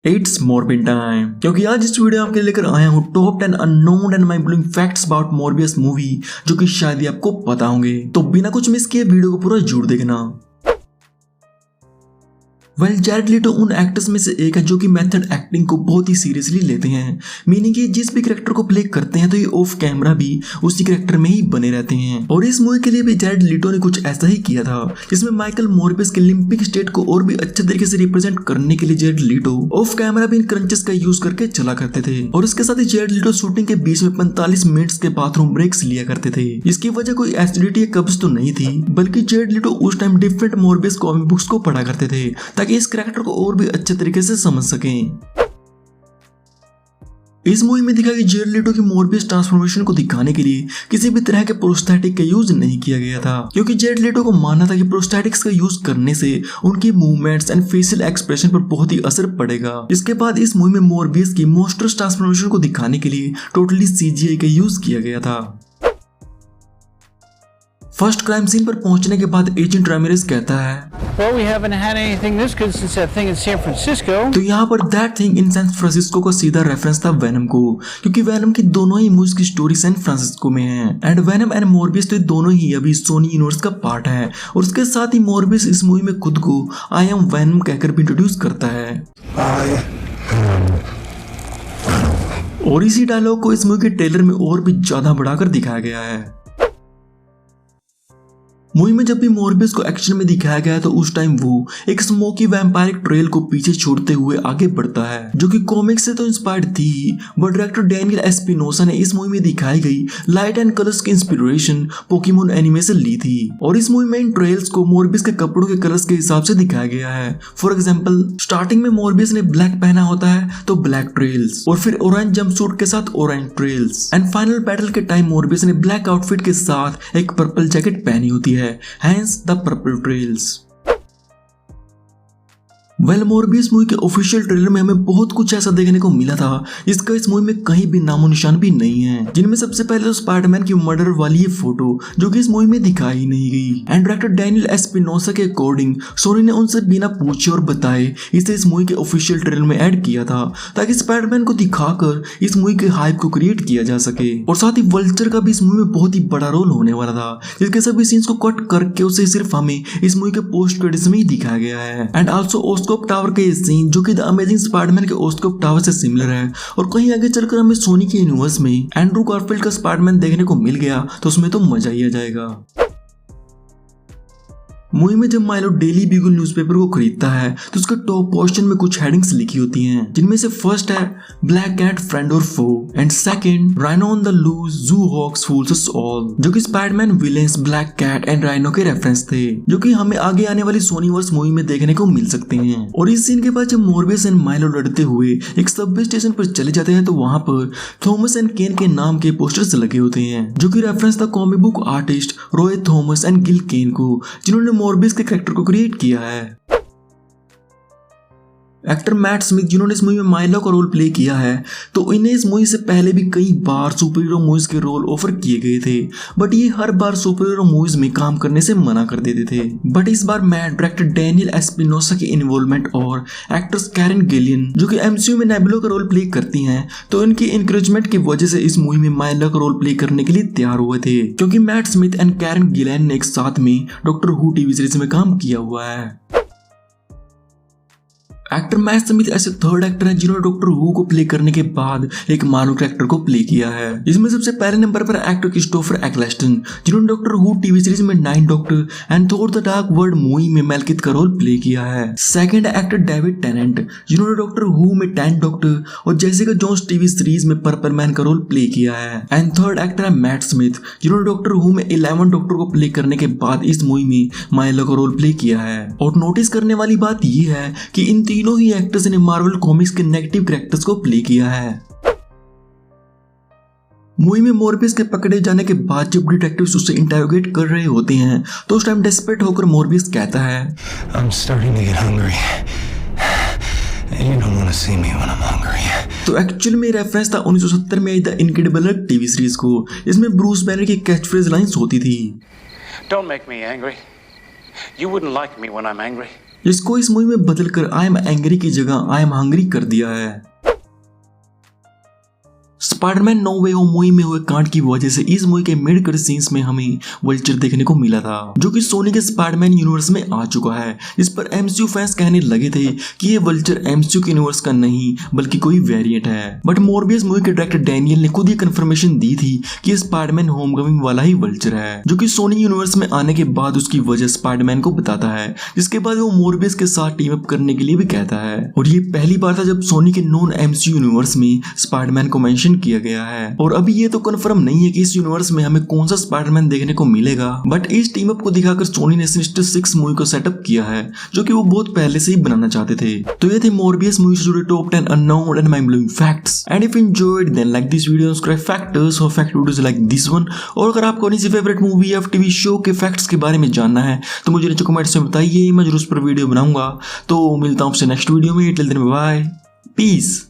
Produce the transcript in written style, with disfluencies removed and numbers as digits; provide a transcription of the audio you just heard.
It's मॉर्बिन time, क्योंकि आज इस वीडियो आपके लेकर आया हूँ top 10 unknown and mind blowing facts about Morbius movie, जो कि शायद ही आपको पता होंगे। तो बिना कुछ मिस किए वीडियो को पूरा जरूर देखना। जैरेड लीटो उन एक्टर्स में से एक है जो कि मेथड एक्टिंग को बहुत ही सीरियसली लेते हैं। मीनिंग कि जिस भी कैरेक्टर को प्ले करते हैं तो ये ऑफ कैमरा भी उसी कैरेक्टर में ही बने रहते हैं। और इस मूवी के लिए भी जैरेड लीटो ने कुछ ऐसा ही किया था, जिसमें माइकल मॉर्बियस के लिम्पिक स्टेट को और भी अच्छे तरीके से रिप्रेजेंट करने के लिए जैरेड लीटो ऑफ कैमरा भी इन क्रंचेस का यूज करके चला करते थे। और इसके साथ ही जैरेड लीटो शूटिंग के बीच में 45 मिनट्स के बाथरूम ब्रेक्स लिया करते थे। इसकी वजह कोई एसिडिटी या कब्ज तो नहीं थी, बल्कि जैरेड लीटो उस time different Morbius comic books को पढ़ा करते थे ताकि इस कैरेक्टर को और भी अच्छे तरीके से समझ सकें। इस मूवी में दिखाया गया जैरेड लीटो की मॉर्बियस ट्रांसफॉर्मेशन को दिखाने के लिए किसी भी तरह के प्रोस्थेटिक का यूज नहीं किया गया था, क्योंकि जैरेड लीटो को मानना था कि प्रोस्थेटिक्स का यूज करने से उनकी मूवमेंट्स एंड फेशियल एक्सप्रेशन पर बहुत ही असर पड़ेगा। इसके बाद इस मूवी में मॉर्बियस की मॉन्स्टर्स ट्रांसफॉर्मेशन को दिखाने के लिए टोटली CGI का यूज किया गया था। फर्स्ट क्राइम सीन पर पहुंचने के बाद एजेंट रामिरेज कहता है, Well, we haven't had anything this good since that thing in San Francisco. तो यहाँ पर that thing in San Francisco का सीधा रेफरेंस था वेनम को, क्योंकि वेनम की दोनों ही मूवीज की स्टोरी सैन फ्रांसिस्को में है। एंड वेनम एंड मॉर्बियस तो दोनों ही अभी सोनी यूनिवर्स का पार्ट है। और उसके साथ ही मॉर्बियस इस मूवी में खुद को आई एम वेनम कहकर भी इंट्रोड्यूस करता है। और इसी डायलॉग को इस मूवी के ट्रेलर में और भी ज्यादा बढ़ाकर दिखाया गया है। मूवी में जब भी मॉर्बियस को एक्शन में दिखाया गया है तो उस टाइम वो एक स्मोकी वैम्पायरिक ट्रेल को पीछे छोड़ते हुए आगे बढ़ता है, जो कि कॉमिक्स से तो इंस्पायर्ड थी, बट डायरेक्टर डैनियल एस्पिनोसा ने इस मूवी में दिखाई गई लाइट एंड कलर्स की इंस्पिरेशन पोकेमोन एनिमे से ली थी। और इस मूवी में इन ट्रेल्स को मॉर्बियस के कपड़ों के कलर्स के हिसाब से दिखाया गया है। फॉर एग्जाम्पल, स्टार्टिंग में मॉर्बियस ने ब्लैक पहना होता है तो ब्लैक ट्रेल्स, और फिर ऑरेंज जंपसूट के साथ orange trails, and final battle के टाइम मॉर्बियस ने ब्लैक आउटफिट के साथ एक पर्पल जैकेट पहनी होती है, hence the purple trails। Morbius movie के ऑफिशियल ट्रेलर में हमें बहुत कुछ ऐसा देखने को मिला था जिसका इस मूवी में कहीं भी नामो निशान भी नहीं है, जिनमें सबसे पहले तो स्पाइडरमैन की मर्डर वाली ये फोटो जो कि इस मूवी में दिखाई नहीं गई। एंड डायरेक्टर डैनियल एस्पिनोसा के अकॉर्डिंग सोनी ने उनसे बिना पूछे और बताए इसे इस मूवी के ऑफिशियल ट्रेलर में ऐड किया था, ताकि स्पाइडरमैन को दिखाकर इस मूवी के हाइप को क्रिएट किया जा सके। और साथ ही वल्चर का भी इस मूवी में बहुत ही बड़ा रोल होने वाला था, जिसके सभी सीन्स को कट करके उसे सिर्फ हमें इस मूवी के पोस्ट क्रेडिट्स में ही दिखाया गया है। एंड आल्सो ऑस्कोप टावर के सीन जो कि द अमेजिंग स्पाइडरमैन के ऑस्कोप टावर से सिमिलर है। और कहीं आगे चलकर हमें सोनी के यूनिवर्स में एंड्रू गारफील्ड का स्पाइडरमैन देखने को मिल गया तो उसमें तो मजा ही आ जाएगा। मूवी में जब माइलो डेली बीगल न्यूज़पेपर को खरीदता है तो उसके टॉप पोर्शन में कुछ हेडिंग्स लिखी होती हैं, जिनमें से फर्स्ट है ब्लैक कैट फ्रेंड और foe, and second Rhino on the loose zoo hoax fools us all, जो कि Spiderman villains Black Cat and Rhino के रेफरेंस थे, जो कि हमें आगे आने वाली सोनीवर्स मूवी में देखने को मिल सकते हैं। और इस सीन के बाद जब मॉर्बियस एंड माइलो लड़ते हुए एक सबवे स्टेशन पर चले जाते हैं तो वहां पर थॉमस एंड केन के नाम के पोस्टर्स लगे होते हैं, जो कि रेफरेंस था comic book artist Roy Thomas and Gil Kane को, जिन्होंने मॉर्बियस के कैरेक्टर को क्रिएट किया है। एक्टर मैट स्मिथ जिन्होंने इस मूवी में माइलो का रोल प्ले किया है, तो इन्हें इस मूवी से पहले भी कई बार सुपर हीरो मूवीज के रोल ऑफर किए गए थे, बट ये हर बार सुपर हीरो मूवीज में काम करने से मना कर देते थे। बट इस बार मैट डायरेक्टर डैनियल एस्पिनोसा की इन्वॉल्वमेंट और एक्ट्रेस कैरन गिलियन जो कि MCU में नेबुला का रोल प्ले करती हैं, तो इनकी इंकरेजमेंट की वजह से इस मूवी में माइलो का रोल प्ले करने के लिए तैयार हुए थे, क्योंकि Matt Smith and Karen Gillan ने एक साथ में डॉक्टर हू टीवी सीरीज में काम किया हुआ है। एक्टर मैट स्मिथ ऐसे थर्ड एक्टर हैं जिन्होंने डॉक्टर हू को प्ले करने के बाद एक मार्वल कैरेक्टर को प्ले किया है। इसमें सबसे पहले नंबर पर एक्टर क्रिस्टोफर एक्लेस्टन जिन्होंने डॉक्टर हू टीवी सीरीज में 9 doctor and Thor the dark world movie में मेलकिथ का रोल प्ले किया है। सेकंड एक्टर डेविड टेनेंट जिन्होंने डॉक्टर हू में 10 डॉक्टर और जेसिका जोन्स टीवी सीरीज में पर्पल मैन का रोल प्ले किया है। एंड थर्ड एक्टर है मैट स्मिथ जिन्होंने डॉक्टर हू में 11 डॉक्टर को प्ले करने के बाद इस मूवी में माइलो का रोल प्ले किया है। और नोटिस करने वाली बात यह है कि इन तीनों ही एक्टर्स ने मार्वल कॉमिक्स के नेगेटिव कैरेक्टर्स को प्ले किया है। मूवी में मॉर्बियस के पकड़े जाने के बाद जब डिटेक्टिव्स उससे इंटरोगेट कर रहे होते हैं तो उस टाइम डेस्परेट होकर मॉर्बियस कहता है, I'm starting to get hungry. You don't want to see me when I'm hungry. तो एक्चुअल में रेफरेंस था 1970 में आई the Incredible Hulk TV series को, इसमें ब्रूस बैनर की कैच फ्रेज लाइंस होती थी, Don't make me angry. You wouldn't like me when I'm angry. इसको इस मूवी में बदलकर आई एम एंग्री की जगह आई एम हंग्री कर दिया है। स्पाइडरमैन नो वे होम मूवी में हुए कांड की वजह से इस मूवी के मिड क्रेडिट सीन्स में हमें वल्चर देखने को मिला था, जो कि सोनी के स्पाइडरमैन यूनिवर्स में आ चुका है। इस पर एमसीयू फैंस कहने लगे थे कि ये वल्चर एमसीयू के यूनिवर्स का नहीं बल्कि कोई वेरिएंट है, बट मोरबियस मूवी के डायरेक्टर डैनियल ने खुद ये कंफर्मेशन दी थी कि स्पाइडरमैन होमकमिंग वाला ही वल्चर है, जो कि सोनी यूनिवर्स में आने के बाद उसकी वजह स्पाइडरमैन को बताता है, जिसके बाद वो मोरबियस के साथ टीम अप करने के लिए भी कहता है। और ये पहली बार था जब सोनी के नॉन एमसीयू यूनिवर्स में स्पाइडरमैन को मेंशन किया गया है। और अभी ये तो कंफर्म नहीं है कि इस यूनिवर्स में हमें कौन सा स्पाइडरमैन देखने को मिलेगा, बट इस टीम अप को दिखाकर सोनी ने सिनिस्टर 6 मूवी को सेटअप किया है, जो कि वो बहुत पहले से ही बनाना चाहते थे। तो ये थे मोरबियस मूवी से जुड़े top 10 unknown and mind blowing facts. And if you enjoyed then like this video, subscribe factors और fact videos like this one. और अगर आपको अपनी फेवरेट मूवी या टीवी शो के फैक्ट्स के बारे में जानना है तो मुझे नीचे कमेंट्स में बताइए, मैं जरूर उस पर वीडियो बनाऊंगा। तो मिलता हूं आपसे नेक्स्ट वीडियो में, टिल देन बाय, पीस।